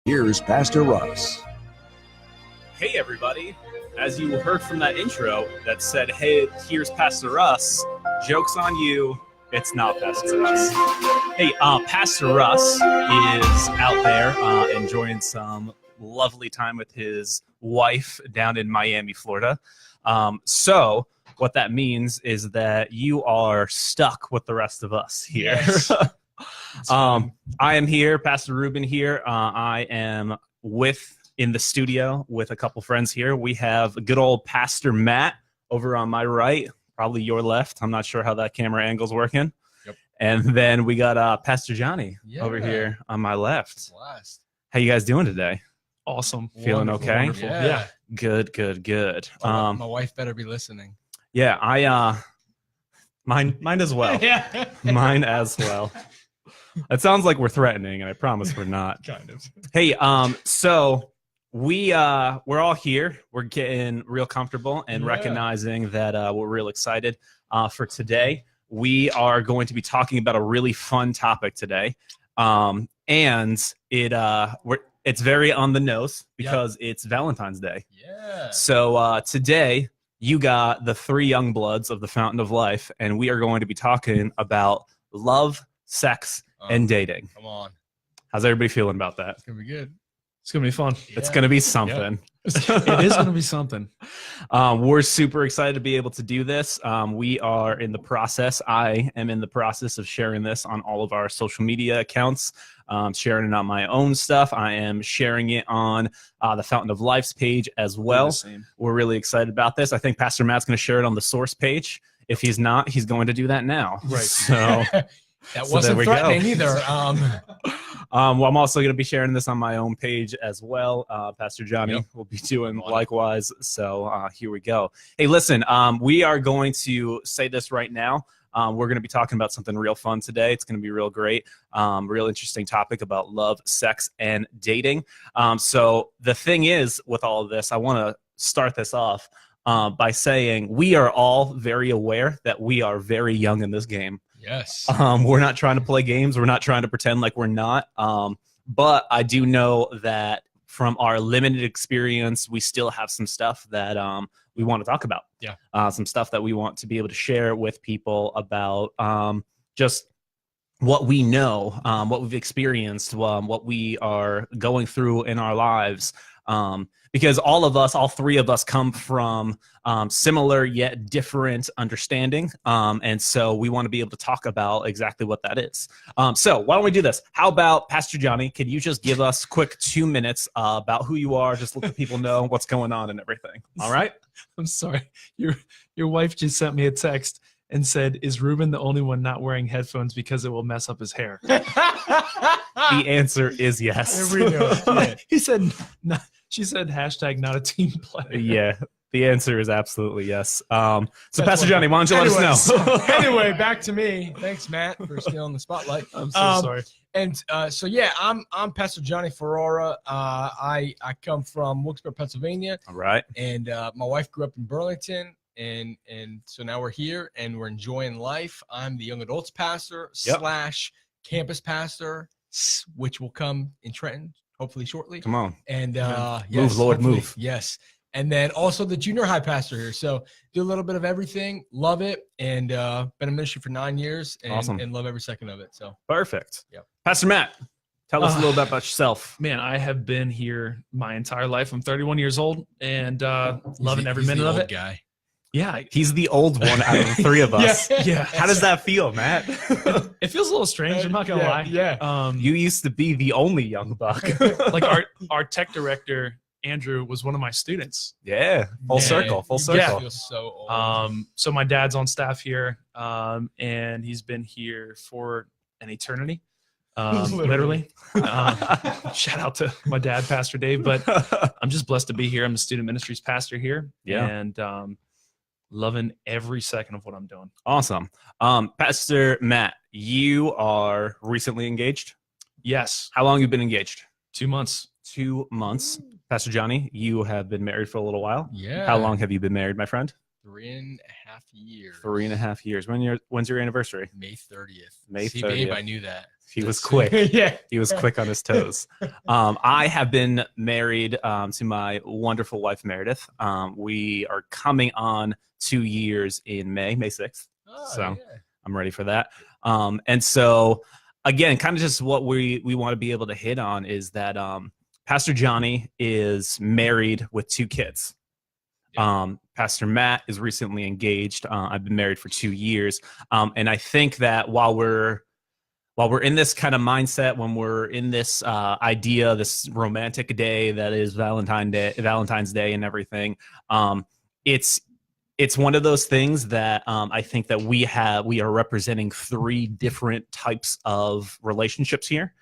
Here's Pastor Russ. Hey everybody, as you heard from that intro that said, hey, here's Pastor Russ, joke's on you, it's not Pastor Russ. Hey, Pastor Russ is out there enjoying some lovely time with his wife down in Miami, Florida. So what that means is that you are stuck with the rest of us here. Yes. I am here, Pastor Ruben here. I am in the studio with a couple friends here. We have good old Pastor Matt over on my right, probably your left. I'm not sure how that camera angle's working. Yep. And then we got Pastor Johnny over here on my left. Blast. How you guys doing today? Awesome. Feeling Wonderful, okay? wonderful. Yeah. Good. My wife better be listening. Yeah, mine as well. Yeah. Mine as well. It sounds like we're threatening, and I promise we're not. Kind of. Hey, so we're all here. We're getting real comfortable and recognizing that we're real excited for today. We are going to be talking about a really fun topic today, and it's very on the nose because it's Valentine's Day. Yeah. So today you got the three young bloods of the Fountain of Life, and we are going to be talking about love, sex, and dating. Come on. How's everybody feeling about that? It's going to be good. It's going to be fun. It's going to be something. It is going to be something. We're super excited to be able to do this. We are in the process. I am in the process of sharing this on all of our social media accounts, sharing it on my own stuff. I am sharing it on the Fountain of Life's page as well. We're really excited about this. I think Pastor Matt's going to share it on the source page. If he's not, he's going to do that now. Right. So That wasn't threatening either. Well, I'm also going to be sharing this on my own page as well. Pastor Johnny will be doing likewise. So here we go. Hey, listen, we are going to say this right now. We're going to be talking about something real fun today. It's going to be real great. Real interesting topic about love, sex, and dating. So the thing is with all of this, I want to start this off by saying we are all very aware that we are very young in this game. Yes. We're not trying to play games. We're not trying to pretend like we're not. But I do know that from our limited experience, we still have some stuff that we want to talk about. Yeah. Some stuff that we want to be able to share with people about just what we know, what we've experienced, what we are going through in our lives. Because all three of us come from similar yet different understanding. And so we want to be able to talk about exactly what that is. So why don't we do this? How about Pastor Johnny, could you just give us quick 2 minutes about who you are, just let the people know what's going on and everything. All right? I'm sorry. Your wife just sent me a text and said, is Ruben the only one not wearing headphones because it will mess up his hair? The answer is yes. He said, no. She said, hashtag not a team player. Yeah, the answer is absolutely yes. So Pastor Johnny, why don't you let us know? Anyway, back to me. Thanks, Matt, for stealing the spotlight. I'm so sorry. And I'm Pastor Johnny Ferrara. I come from Wilkesboro, Pennsylvania. All right. And my wife grew up in Burlington. And so now we're here and we're enjoying life. I'm the young adults pastor / campus pastor, which will come in Trenton hopefully shortly. Come on. And move, yes, Lord, move. Yes. And then also the junior high pastor here. So do a little bit of everything. Love it. And been in ministry for 9 years and, awesome. And love every second of it. So perfect. Yep. Pastor Matt, tell us a little bit about yourself. Man, I have been here my entire life. I'm 31 years old and loving every minute of it. Guy. Yeah. He's the old one out of the three of us. Yeah. How does that feel, Matt? It feels a little strange. I'm not going to lie. Yeah. You used to be the only young buck. Like our tech director, Andrew, was one of my students. Yeah. Full circle. I feel so old. So my dad's on staff here, and he's been here for an eternity. Literally. Shout out to my dad, Pastor Dave, but I'm just blessed to be here. I'm a student ministries pastor here. Yeah. And loving every second of what I'm doing. Awesome. Pastor Matt, you are recently engaged? Yes. How long have you been engaged? 2 months. 2 months. Pastor Johnny, you have been married for a little while. Yeah. How long have you been married, my friend? 3.5 years. 3.5 years. When's your anniversary? May 30th. May See, 30th. babe, I knew that. He was quick. Yeah. He was quick on his toes. I have been married to my wonderful wife, Meredith. We are coming on 2 years in May 6th. Oh, So yeah. I'm ready for that. And so, again, kind of just what we want to be able to hit on is that Pastor Johnny is married with 2 kids. Pastor Matt is recently engaged. I've been married for 2 years. And I think that while we're in this kind of mindset, when we're in this idea, this romantic day that is Valentine's Day and everything, it's one of those things that I think that we are representing 3 different types of relationships here.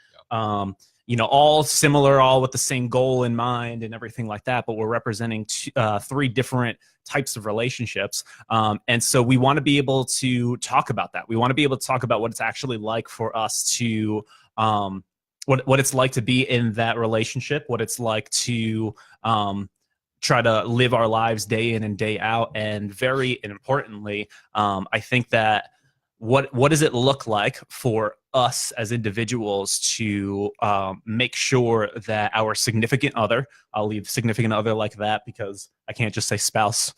All similar, all with the same goal in mind and everything like that, but we're representing 3 different types of relationships. And so we want to be able to talk about that. We want to be able to talk about what it's actually like for us to, what it's like to be in that relationship, what it's like to try to live our lives day in and day out. And very importantly, I think that what does it look like for us as individuals to make sure that our significant other, I'll leave significant other like that because I can't just say spouse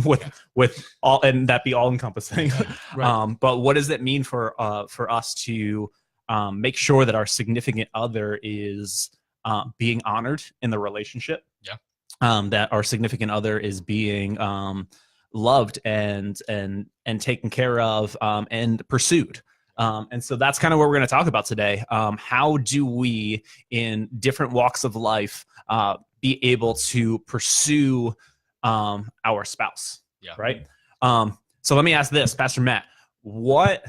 with all, and that be all encompassing. Right. But what does it mean for us to make sure that our significant other is being honored in the relationship? That our significant other is being loved and taken care of and pursued. And so that's kind of what we're going to talk about today. How do we, in different walks of life, be able to pursue our spouse? Right. So let me ask this, Pastor Matt, what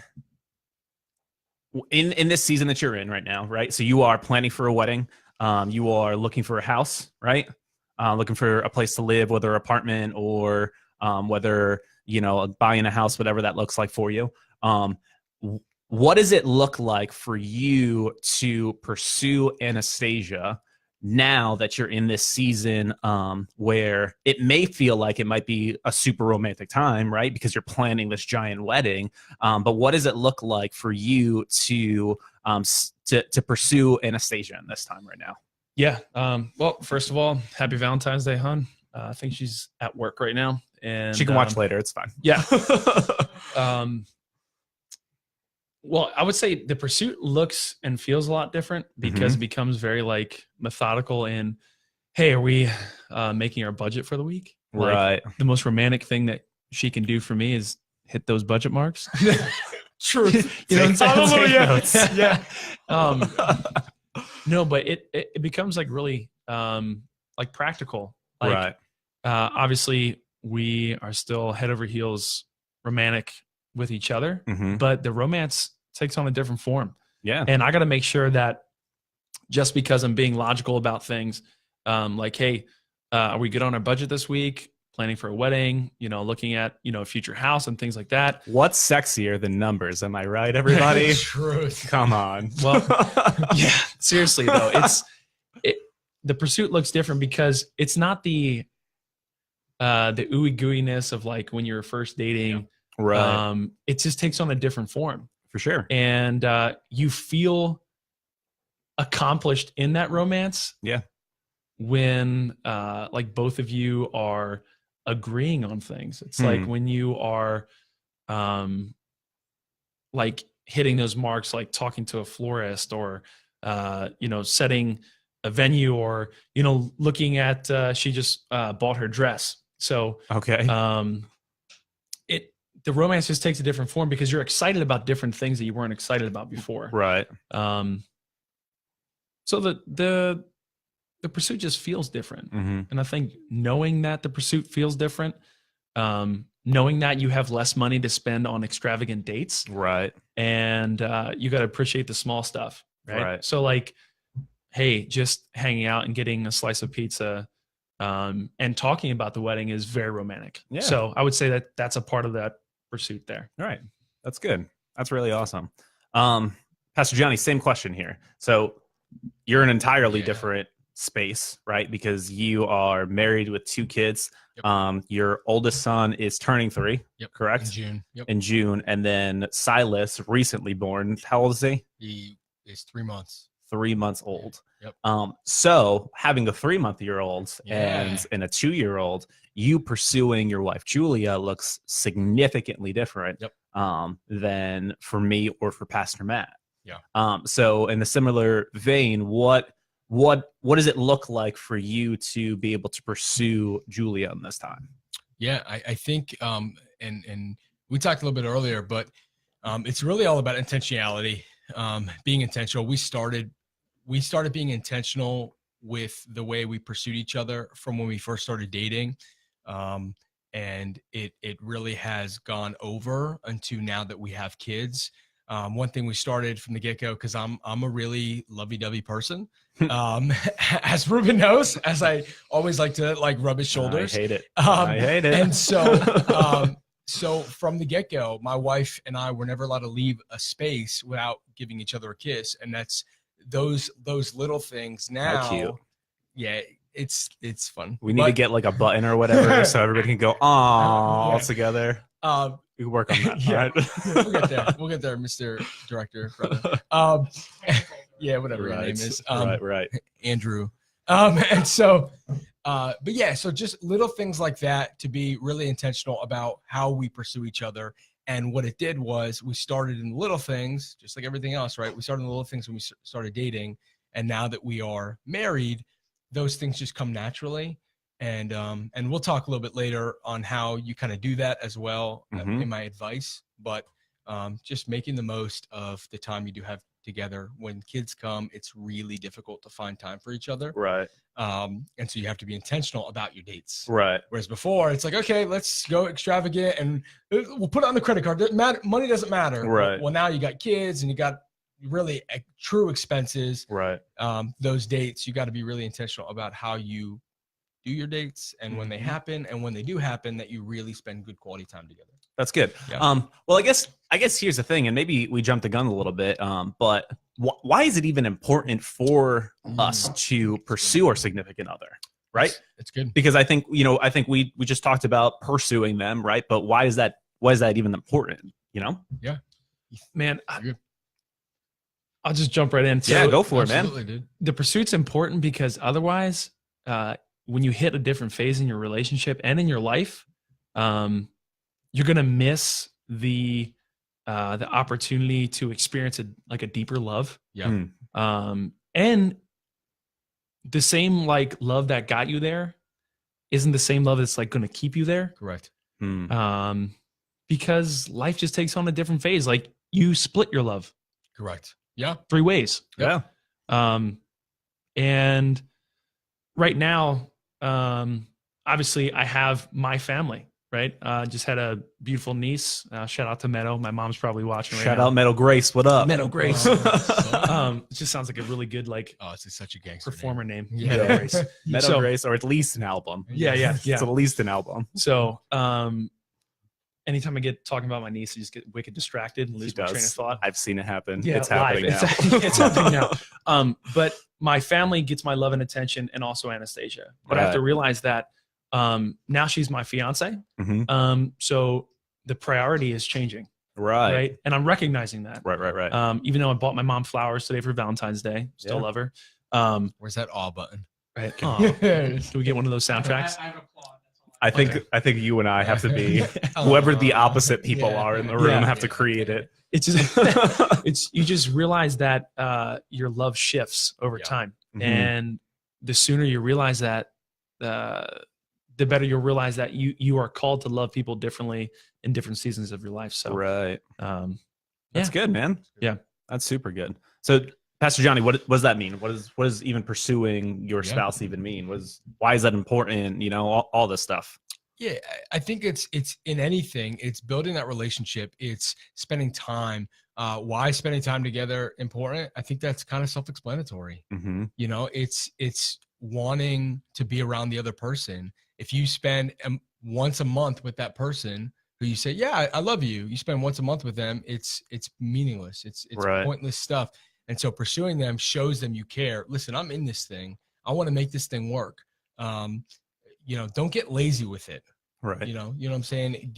in this season that you're in right now, right? So you are planning for a wedding. You are looking for a house, right? Looking for a place to live, whether apartment or whether, buying a house, whatever that looks like for you. What does it look like for you to pursue Anastasia now that you're in this season where it may feel like it might be a super romantic time, right? Because you're planning this giant wedding. But what does it look like for you to pursue Anastasia in this time right now? Yeah. Well, first of all, happy Valentine's Day, hon. I think she's at work right now, and she can watch later. It's fine. Yeah. Well, I would say the pursuit looks and feels a lot different because it becomes very methodical in, hey, are we making our budget for the week? Right. The most romantic thing that she can do for me is hit those budget marks. True. You know what I'm saying? Yeah. No, but it becomes really practical. Right. Obviously, we are still head over heels romantic with each other, but the romance takes on a different form. Yeah. And I got to make sure that just because I'm being logical about things, hey, are we good on our budget this week? Planning for a wedding, looking at, a future house and things like that. What's sexier than numbers? Am I right, everybody? Truth. Come on. Well, yeah, seriously though, the pursuit looks different because it's not the ooey gooeyness of when you're first dating. Yeah. Right. It just takes on a different form. For sure. And you feel accomplished in that romance. Yeah. When both of you are agreeing on things. It's like when you are hitting those marks, like talking to a florist or setting a venue or looking at she just bought her dress. So okay. The romance just takes a different form because you're excited about different things that you weren't excited about before. Right. So the pursuit just feels different. And I think knowing that the pursuit feels different, knowing that you have less money to spend on extravagant dates. Right. And you got to appreciate the small stuff. Right. So hey, just hanging out and getting a slice of pizza and talking about the wedding is very romantic. Yeah. So I would say that that's a part of that pursuit there. All right. That's good. That's really awesome. Pastor Johnny, same question here. So you're an entirely different space, right? Because you are married with 2 kids. Yep. Your oldest son is turning 3, Yep. correct? In June. Yep. In June. And then Silas, recently born. How old is he? He is 3 months. 3 months old. Yep. So having a 3-month-old Yeah. and a 2-year-old, you pursuing your wife Julia looks significantly different Yep. Than for me or for Pastor Matt. Yeah. So in the similar vein, what does it look like for you to be able to pursue Julia in this time? Yeah, I think and we talked a little bit earlier, but it's really all about intentionality. Being intentional. We started being intentional with the way we pursued each other from when we first started dating. And it really has gone over until now that we have kids. One thing we started from the get-go, because I'm a really lovey-dovey person, as Ruben knows, as I always like to rub his shoulders. I hate it. I hate it. And so so from the get-go, my wife and I were never allowed to leave a space without giving each other a kiss, and that's those little things. Now, how cute. Yeah, it's fun. We need to get like a button or whatever so everybody can go all Yeah. together. We can work on that. Yeah. All right. We'll get there. We'll get there, Mr. Director, brother. Yeah, whatever your name is. Right. Andrew. And so, but yeah, so just little things like that to be really intentional about how we pursue each other. And what it did was we started in little things, just like everything else, right? We started in the little things when we started dating. And now that we are married, those things just come naturally. And we'll talk a little bit later on how you kind of do that as well in my advice. But just making the most of the time you do have together. When kids come, it's really difficult to find time for each other. Right. And so you have to be intentional about your dates. Right. Whereas before, it's like, okay, let's go extravagant and we'll put it on the credit card. Money doesn't matter. Right. Well, now you got kids and you got really true expenses. Right. Those dates, you got to be really intentional about how you do your dates and when they happen, and when they do happen, that you really spend good quality time together. That's good. Yeah. Well, I guess here's the thing, and maybe we jumped the gun a little bit, but why is it even important for us to pursue our significant other? Right. It's good. Because I think we just talked about pursuing them. Right. But why is that even important? Yeah. Man, I'll just jump right in. Yeah, go for it, man. Dude. The pursuit's important because otherwise, when you hit a different phase in your relationship and in your life, you're gonna miss the opportunity to experience a deeper love. Yeah. And the same love that got you there isn't the same love that's gonna keep you there. Correct. Because life just takes on a different phase. Like you split your love. Correct. Yeah. 3 ways. Yeah. And right now, obviously I have my family, right? Just had a beautiful niece. Shout out to Meadow. My mom's probably watching right now. Shout out Meadow Grace. What up? Meadow Grace. It just sounds like a really good it's such a gangster performer name. Yeah. Meadow Grace. Meadow Grace, or at least an album. Yeah. It's at least an album. So anytime I get talking about my niece, I just get wicked distracted and lose my train of thought. I've seen it happen. Yeah, it's happening now. It's happening now. But my family gets my love and attention, and also Anastasia. But I have to realize that now she's my fiance. So the priority is changing. Right. And I'm recognizing that. Right. Even though I bought my mom flowers today for Valentine's Day, still love her. Where's that all button? Right. Can we get one of those soundtracks? I think you and I have to be whoever the opposite people are in the room have to create it. It's just you just realize that your love shifts over time, and the sooner you realize that, the better you'll realize that you are called to love people differently in different seasons of your life. So that's good, man. Yeah, that's super good. So Pastor Johnny, what does that mean? What does even pursuing your spouse even mean? Why is that important? All this stuff. Yeah, I think it's in anything. It's building that relationship. It's spending time. Why is spending time together important? I think that's kind of self-explanatory. It's wanting to be around the other person. If you spend once a month with that person who you say, yeah, I love you. You spend once a month with them. It's meaningless. It's pointless stuff. And so pursuing them shows them you care. Listen, I'm in this thing. I want to make this thing work. Don't get lazy with it. Right. You know what I'm saying?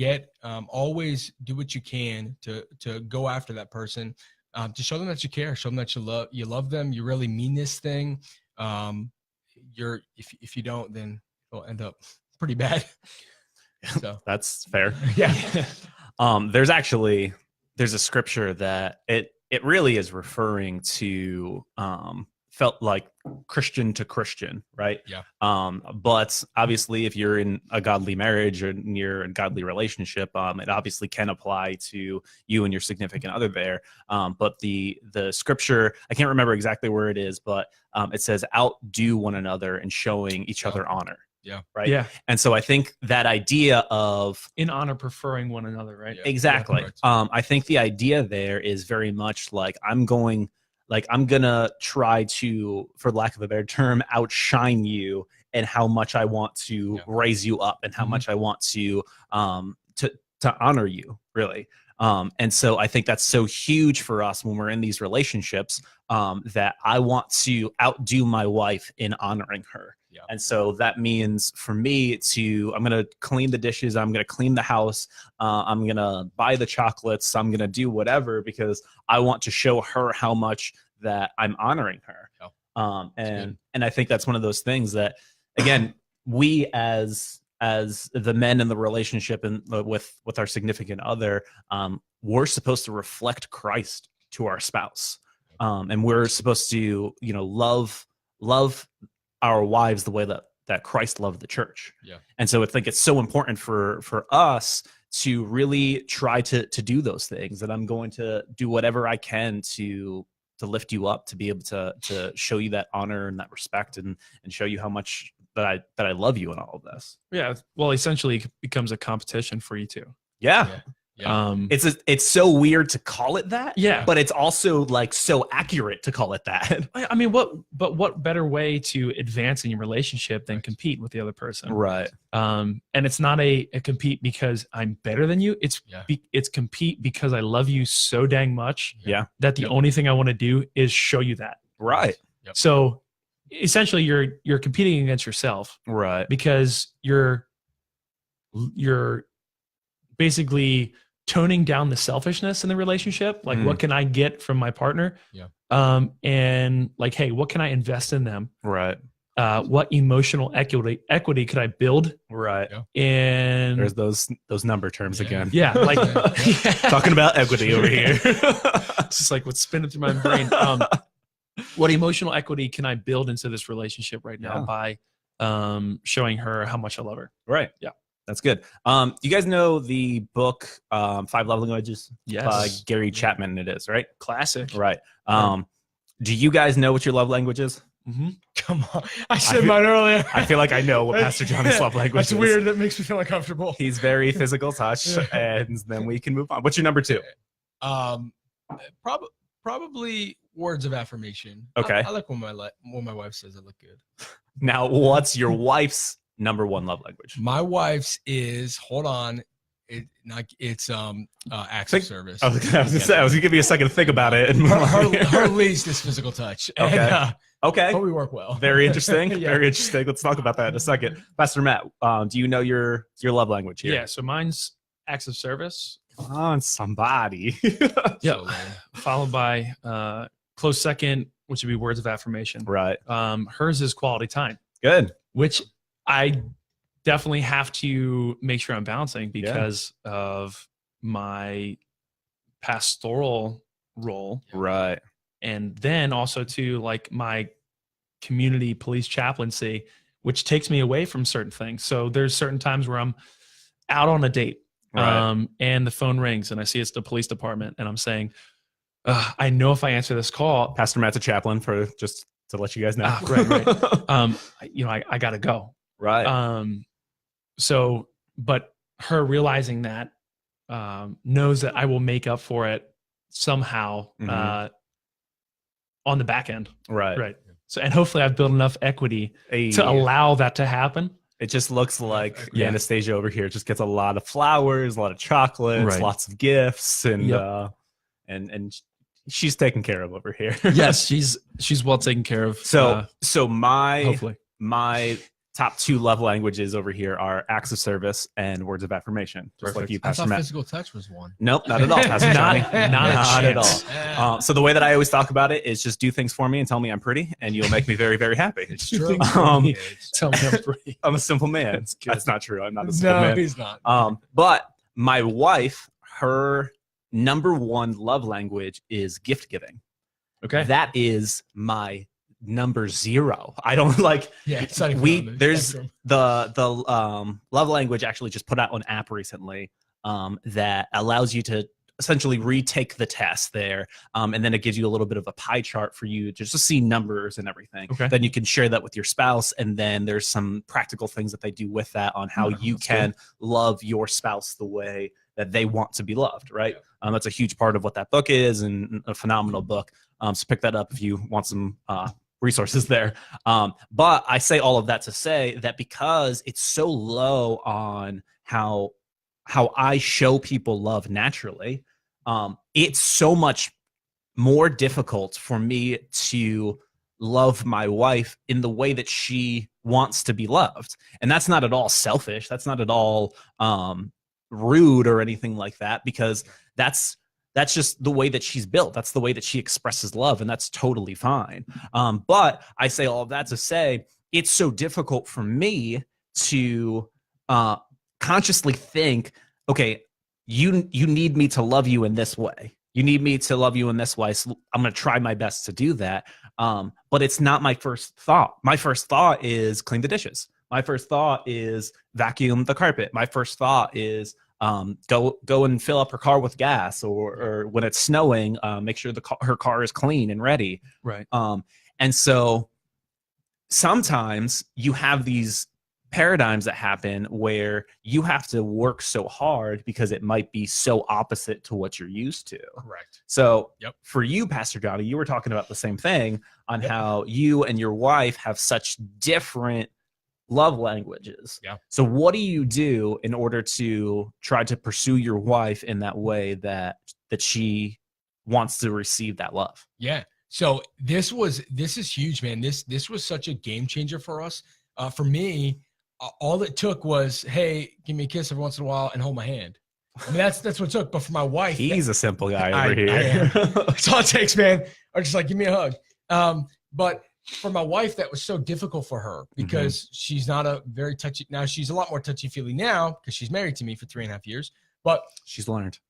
Always do what you can to go after that person, to show them that you care, show them that you love them. You really mean this thing. If you don't, then it'll end up pretty bad. So That's fair. yeah. There's a scripture that it really is referring to felt like Christian to Christian, right? Yeah. But obviously, if you're in a godly marriage or near a godly relationship, it obviously can apply to you and your significant other there. But the scripture, I can't remember exactly where it is, but it says, "Outdo one another in showing each other honor." Yeah. Right. Yeah. And so I think that idea of In honor, preferring one another, right? Yeah. exactly. Yeah, I think the idea there is very much like I'm gonna try to, for lack of a better term, outshine you and how much I want to raise you up and how much I want to honor you, really. And so I think that's so huge for us when we're in these relationships, that I want to outdo my wife in honoring her. Yeah. And so that means for me I'm going to clean the dishes. I'm going to clean the house. I'm going to buy the chocolates. I'm going to do whatever because I want to show her how much that I'm honoring her. Yeah. And I think that's one of those things that, again, we as the men in the relationship and with our significant other, we're supposed to reflect Christ to our spouse. And we're supposed to, love our wives the way that Christ loved the church. Yeah. And so I think it's so important for us to really try to do those things. And I'm going to do whatever I can to lift you up, to be able to show you that honor and that respect and show you how much that I love you in all of this. Yeah. Well, essentially it becomes a competition for you two. Yeah. Yeah. It's so weird to call it that. Yeah. But it's also like so accurate to call it that. I mean, what better way to advance in your relationship than compete with the other person? Right. And it's not a compete because I'm better than you. It's compete because I love you so dang much. Yeah. That the only thing I want to do is show you that. Right. Yep. So essentially you're competing against yourself. Right. Because you're basically toning down the selfishness in the relationship. Like, what can I get from my partner? Yeah. And like, hey, what can I invest in them? Right. What emotional equity could I build? Right. Yeah. And there's those number terms again. Yeah. Like talking about equity over here. It's just like what's spinning through my brain. What emotional equity can I build into this relationship right now by showing her how much I love her? Right. Yeah. That's good. You guys know the book, 5 Love Languages? Yes. By Gary Chapman, it is, right? Classic. Right. Do you guys know what your love language is? Mm-hmm. Come on. I said mine earlier. I feel like I know what Pastor John's love language is. That's weird. That makes me feel uncomfortable. He's very physical touch, and then we can move on. What's your number 2? Probably words of affirmation. Okay. I like when my wife says I look good. Now, what's your wife's number 1 love language? My wife's is, hold on, it's acts of service. I was gonna give you a second to think about it. Her least is physical touch. Okay. And, okay. but we work well. Very interesting. Yeah. Very interesting. Let's talk about that in a second. Pastor Matt, do you know your love language here? Yeah. So mine's acts of service. Come on, somebody. Yeah. Followed by close second, which would be words of affirmation. Right. Hers is quality time. Good. Which I definitely have to make sure I'm balancing because of my pastoral role. Right. And then also to like my community police chaplaincy, which takes me away from certain things. So there's certain times where I'm out on a date, and the phone rings and I see it's the police department and I'm saying, I know if I answer this call, Pastor Matt's a chaplain, for just to let you guys know. Right. I gotta go. Right. So, but her realizing that, knows that I will make up for it somehow, on the back end. Right. Right. So, and hopefully I've built enough equity to allow that to happen. It just looks like Anastasia over here just gets a lot of flowers, a lot of chocolates, lots of gifts, and she's taken care of over here. Yes, she's well taken care of. So my hopefully my top 2 love languages over here are acts of service and words of affirmation. Just like Perfect. you, I Pastor thought Matt. physical touch was one. Nope, not at all, Pastor Johnny. Not a Not at chance. all. So the way that I always talk about it is just do things for me and tell me I'm pretty, and you'll make me very, very happy. It's true. Tell me I'm free. I'm a simple man. That's good. That's not true. I'm not a simple No, man. he's not. But my wife, her number 1 love language is gift giving. Okay. That is my number 0. I don't like. Yeah, it's not even on the there's spectrum. the love language actually just put out an app recently that allows you to essentially retake the test there, and then it gives you a little bit of a pie chart for you just to see numbers and everything. Okay. Then you can share that with your spouse, and then there's some practical things that they do with that on how you that's can love your spouse the way that they want to be loved, right? Yeah. That's a huge part of what that book is, and a phenomenal book. So pick that up if you want some resources there. But I say all of that to say that because it's so low on how I show people love naturally, it's so much more difficult for me to love my wife in the way that she wants to be loved. And that's not at all selfish. That's not at all rude or anything like that, because that's just the way that she's built. That's the way that she expresses love, and that's totally fine. But I say all of that to say it's so difficult for me to consciously think, okay, you need me to love you in this way. You need me to love you in this way. So I'm going to try my best to do that. But it's not my first thought. My first thought is clean the dishes. My first thought is vacuum the carpet. My first thought is go and fill up her car with gas, or when it's snowing, make sure her car is clean and ready. Right. And so sometimes you have these paradigms that happen where you have to work so hard because it might be so opposite to what you're used to. Correct. So Yep. For you, Pastor Johnny, you were talking about the same thing on how you and your wife have such different love languages. Yeah. So what do you do in order to try to pursue your wife in that way that she wants to receive that love? Yeah. So this is huge, man. This was such a game changer for us. For me, all it took was, hey, give me a kiss every once in a while and hold my hand. I mean, that's what it took. But for my wife, He's a simple guy over here. I am. That's all it takes, man. Or just like, give me a hug. But for my wife, that was so difficult for her because she's not a very touchy. Now she's a lot more touchy-feely now because she's married to me for 3.5 years. But She's learned.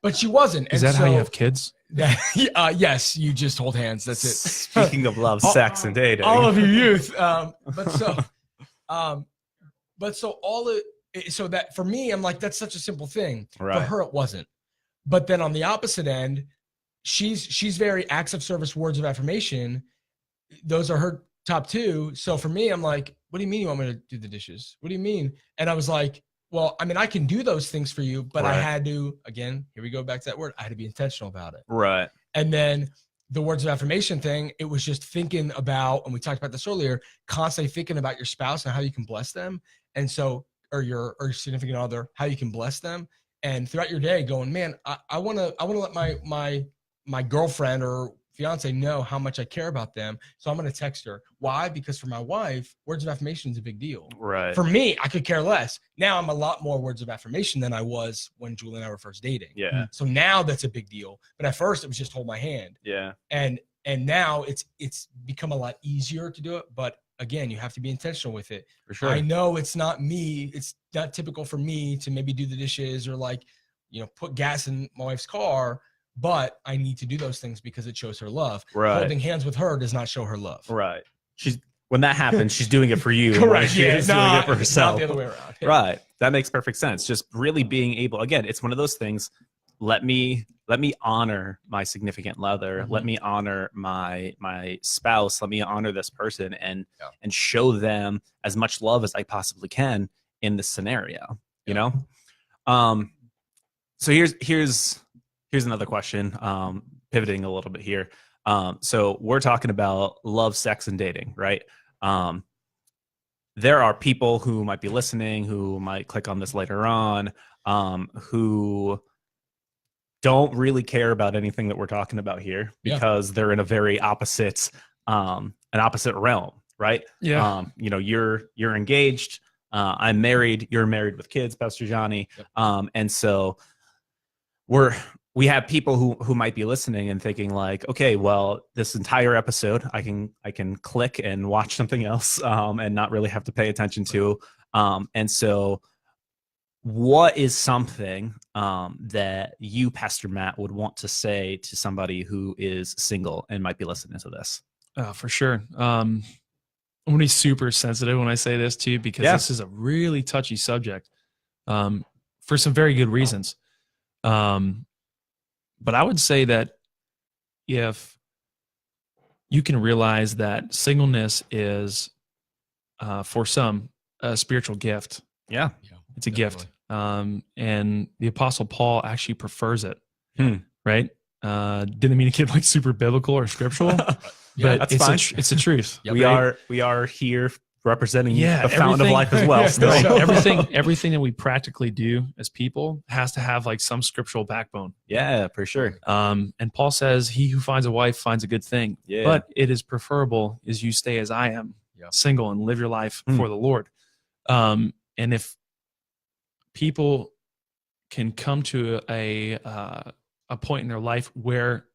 But she wasn't. Is that how you have kids? Yes, you just hold hands. That's it. Speaking of love, sex, and dating. All of you youth. So that for me, I'm like, that's such a simple thing. Right. For her, it wasn't. But then on the opposite end, she's very acts of service, words of affirmation. Those are her top 2. So for me, I'm like, what do you mean you want me to do the dishes? What do you mean? And I was like, well, I mean, I can do those things for you, but I had to, again, here we go back to that word. I had to be intentional about it. Right. And then the words of affirmation thing, it was just thinking about, and we talked about this earlier, constantly thinking about your spouse and how you can bless them. And so, or your significant other, how you can bless them. And throughout your day going, man, I want to let my girlfriend or fiance know how much I care about them. So I'm going to text her. Why? Because for my wife, words of affirmation is a big deal. Right. For me, I could care less. Now I'm a lot more words of affirmation than I was when Julie and I were first dating. Yeah. So now that's a big deal. But at first it was just hold my hand. Yeah. And now it's become a lot easier to do it. But again, you have to be intentional with it. For sure. I know it's not me. It's not typical for me to maybe do the dishes or put gas in my wife's car. But I need to do those things because it shows her love. Right. Holding hands with her does not show her love. Right. When that happens, she's doing it for you. Correct. She's doing it for herself. Not the other way around. Yeah. Right. That makes perfect sense. Just really being able, again, it's one of those things. Let me honor my significant other. Let me honor my spouse. Let me honor this person and show them as much love as I possibly can in this scenario. You know? So here's another question. Pivoting a little bit here. So we're talking about love, sex, and dating, right? There are people who might be listening, who might click on this later on, who don't really care about anything that we're talking about here because they're in a very opposite an opposite realm, right? Yeah. You know, you're engaged, I'm married, you're married with kids, Pastor Johnny. And so we have people who might be listening and thinking like, okay, well, this entire episode I can click and watch something else and not really have to pay attention to. And so what is something that you, Pastor Matt, would want to say to somebody who is single and might be listening to this? For sure. I'm going to be super sensitive when I say this too, because this is a really touchy subject for some very good reasons. But I would say that if you can realize that singleness is for some a spiritual gift. Yeah. It's a gift. And the Apostle Paul actually prefers it. Right? Didn't mean to get like super biblical or scriptural, but it's the truth. We are here representing the fountain of life as well. Right. Everything that we practically do as people has to have like some scriptural backbone. Yeah, for sure. And Paul says, he who finds a wife finds a good thing, but it is preferable is you stay as I am, single, and live your life for the Lord. And if people can come to a point in their life where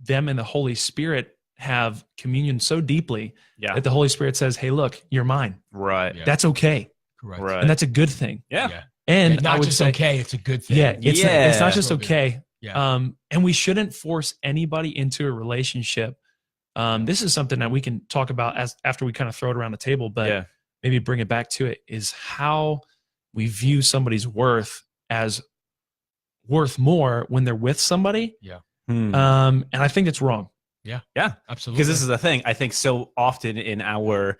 them and the Holy Spirit have communion so deeply that the Holy Spirit says, hey, look, you're mine. Right. That's okay. Correct. Right. And that's a good thing. Yeah. And not I would just say, okay, it's a good thing. It's not just okay. Yeah. And we shouldn't force anybody into a relationship. This is something that we can talk about after we kind of throw it around the table, but maybe bring it back to it, is how we view somebody's worth as worth more when they're with somebody. And I think it's wrong. Yeah, absolutely. Because this is the thing. I think so often in our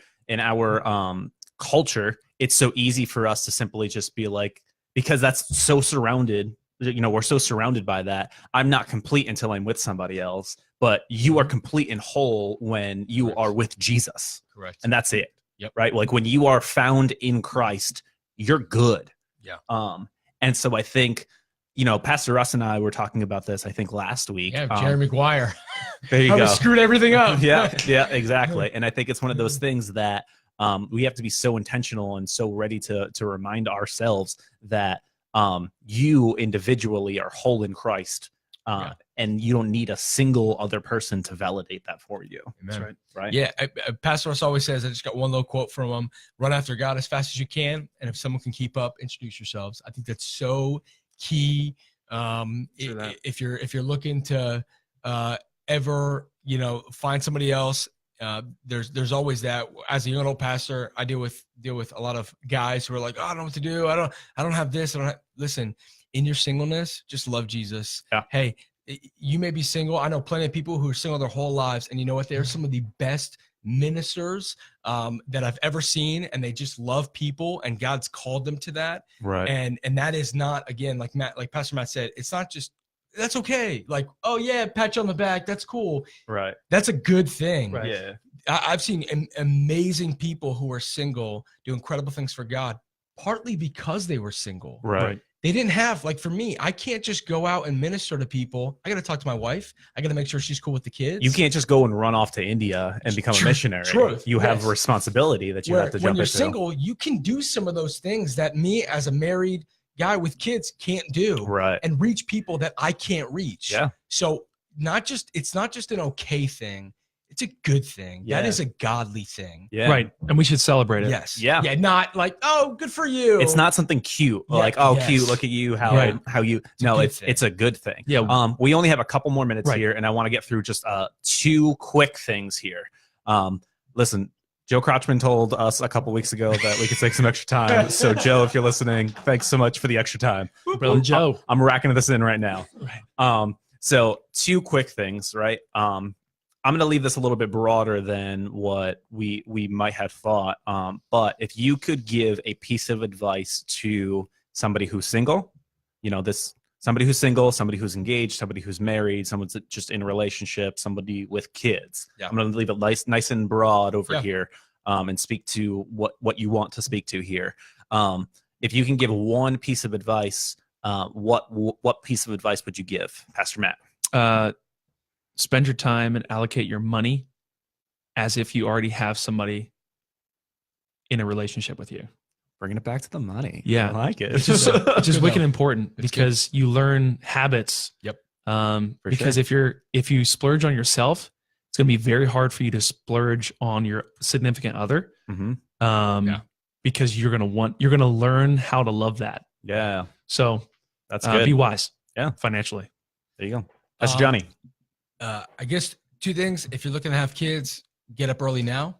culture, it's so easy for us to simply just be like, because that's so surrounded, you know, we're so surrounded by that. I'm not complete until I'm with somebody else, but you are complete and whole when you are with Jesus. Correct. And that's it. Right. Like when you are found in Christ, you're good. And so I think, you know, Pastor Russ and I were talking about this, I think last week. Jerry Maguire. There you go. Screwed everything up. Yeah, exactly. And I think it's one of those things that we have to be so intentional and so ready to remind ourselves that you individually are whole in Christ. And you don't need a single other person to validate that for you. That's right. Right. Yeah. Pastor Russ always says, I just got one little quote from him: run after God as fast as you can. And if someone can keep up, introduce yourselves. I think that's so key. If you're looking to ever, you know, find somebody else, there's always that. As a young adult pastor, I deal with a lot of guys who are like, oh, I don't know what to do. I don't have this. Listen, in your singleness, just love Jesus. Hey, you may be single. I know plenty of people who are single their whole lives, and you know what? They're some of the best ministers that I've ever seen, and they just love people, and God's called them to that. Right. And that is not, again, like Pastor Matt said, it's not just, that's okay. Like, oh yeah, pat you on the back, that's cool. Right. That's a good thing. Right. Yeah. I've seen amazing people who are single do incredible things for God, partly because they were single. Right. They didn't have, like, for me, I can't just go out and minister to people. I got to talk to my wife. I got to make sure she's cool with the kids. You can't just go and run off to India and become a missionary. You have a responsibility that you have to jump into. When you're single, you can do some of those things that me as a married guy with kids can't do. Right. And reach people that I can't reach. Yeah. So it's not just an okay thing. It's a good thing. Yeah. That is a godly thing. Yeah. Right. And we should celebrate it. Yes. Yeah. Yeah. Not like, oh, good for you. It's not something cute. Yeah. Like, oh, cute. Look at you. How you, it's a good thing. Yeah. We only have a couple more minutes here, and I want to get through just two quick things here. Listen, Joe Crotchman told us a couple weeks ago that we could take some extra time. So Joe, if you're listening, thanks so much for the extra time. Brother Joe. I'm racking this in right now. Right. So two quick things, right? I'm going to leave this a little bit broader than what we might have thought. But if you could give a piece of advice to somebody who's single, somebody who's single, somebody who's engaged, somebody who's married, someone's just in a relationship, somebody with kids. Yeah. I'm going to leave it nice and broad over here and speak to what you want to speak to here. If you can give one piece of advice what piece of advice would you give, Pastor Matt? Spend your time and allocate your money as if you already have somebody in a relationship with you. Bringing it back to the money. Yeah. I like it. Which is wicked important It's because you learn habits. Yep. Because if you splurge on yourself, it's going to be very hard for you to splurge on your significant other. Because you're going to learn how to love that. Yeah. So that's good. Be wise. Yeah. Financially. There you go. That's Johnny. I guess 2 things. If you're looking to have kids, get up early now.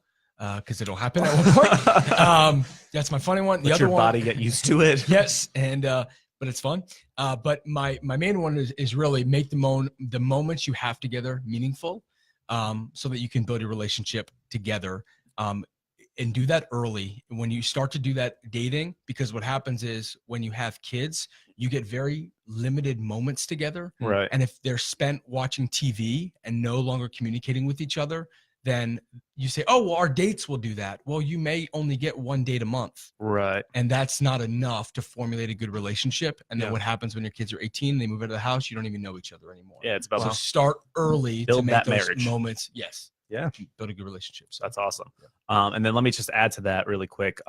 Because it'll happen at one point. That's my funny one. Let your body get used to it. Yes, and but it's fun. But my main one is really make the moments you have together meaningful, so that you can build a relationship together. And do that early when you start to do that dating, because what happens is when you have kids, you get very limited moments together. Right. And if they're spent watching TV and no longer communicating with each other, then you say, oh, well, our dates will do that. Well, you may only get 1 date a month. Right. And that's not enough to formulate a good relationship. And then what happens when your kids are 18, they move out of the house, you don't even know each other anymore. Yeah, it's about so start early build to make that those marriage. moments. Yes. Yeah. Build a good relationship. So that's awesome. And then let me just add to that really quick.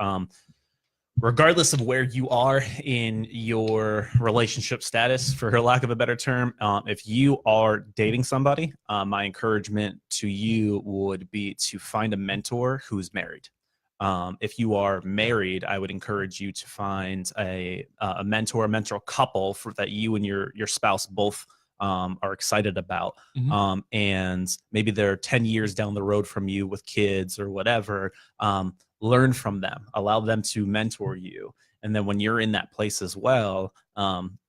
Regardless of where you are in your relationship status, for lack of a better term, if you are dating somebody, my encouragement to you would be to find a mentor who's married. If you are married, I would encourage you to find a mentor, a mentor couple that you and your spouse both are excited about. And maybe they're 10 years down the road from you with kids or whatever. Learn from them, allow them to mentor you. And then when you're in that place as well,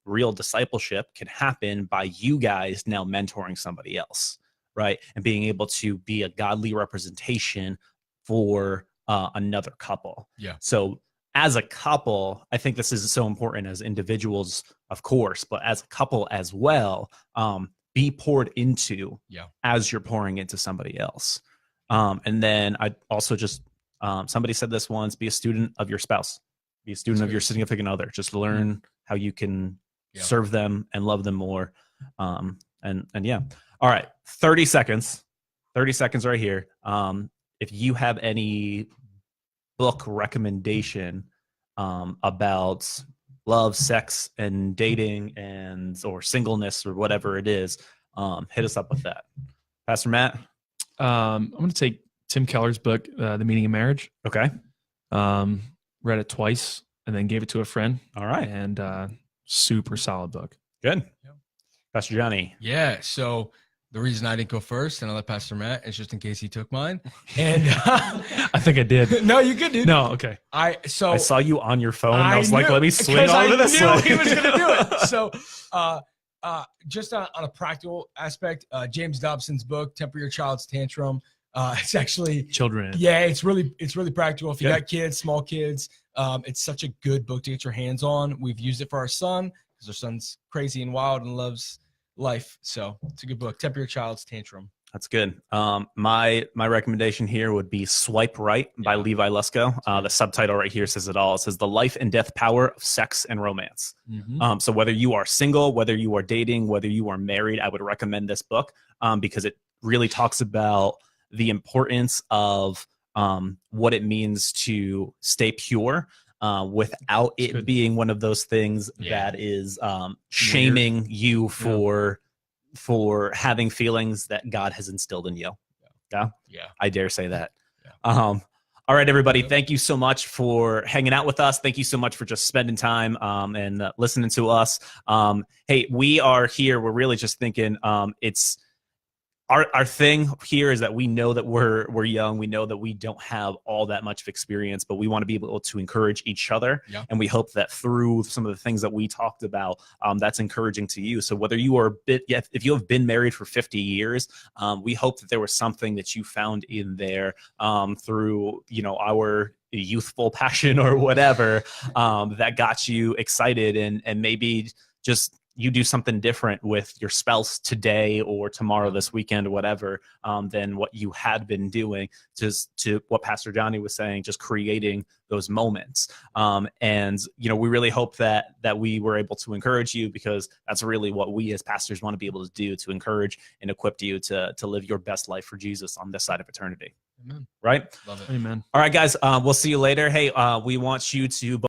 real discipleship can happen by you guys now mentoring somebody else, right? And being able to be a godly representation for another couple. Yeah. So as a couple, I think this is so important as individuals, of course, but as a couple as well, be poured into as you're pouring into somebody else. And then I also just, somebody said this once, be a student of your spouse, be a student of your significant other, just learn how you can serve them and love them more. And yeah. All right. 30 seconds right here. If you have any book recommendation about love, sex, and dating or singleness or whatever it is, hit us up with that. Pastor Matt? I'm going to take Tim Keller's book, The Meaning of Marriage. Okay. Read it twice and then gave it to a friend. All right. And super solid book. Good. Pastor Johnny? Yeah. So the reason I didn't go first and I let Pastor Matt is just in case he took mine. And I think I did. No, you good, dude. No, okay. I saw you on your phone. I was like, let me swing over this way. I knew he was going to do it. So just on a practical aspect, James Dobson's book, Temper Your Child's Tantrum. It's actually children. Yeah, it's really practical. If you got kids, small kids, it's such a good book to get your hands on. We've used it for our son because our son's crazy and wild and loves life. So it's a good book. Temper Your Child's Tantrum. That's good. My recommendation here would be Swipe Right by Levi Lusko. The subtitle right here says it all. It says The Life and Death Power of Sex and Romance. So whether you are single, whether you are dating, whether you are married, I would recommend this book because it really talks about the importance of what it means to stay pure without it being one of those things that is shaming you for having feelings that God has instilled in you. Yeah. I dare say that. All right, everybody. Thank you so much for hanging out with us. Thank you so much for just spending time and listening to us. Hey, we are here. We're really just thinking it's our thing here is that we know that we're young. We know that we don't have all that much of experience, but we want to be able to encourage each other. And we hope that through some of the things that we talked about, that's encouraging to you. So whether you are if you have been married for 50 years, we hope that there was something that you found in there through, our youthful passion or whatever that got you excited and maybe just you do something different with your spouse today or tomorrow, this weekend, or whatever, than what you had been doing, just to what Pastor Johnny was saying, just creating those moments. And, you know, we really hope that we were able to encourage you, because that's really what we as pastors want to be able to do, to encourage and equip you to live your best life for Jesus on this side of eternity. Amen. Right? Love it. Amen. All right, guys, we'll see you later. Hey, we want you to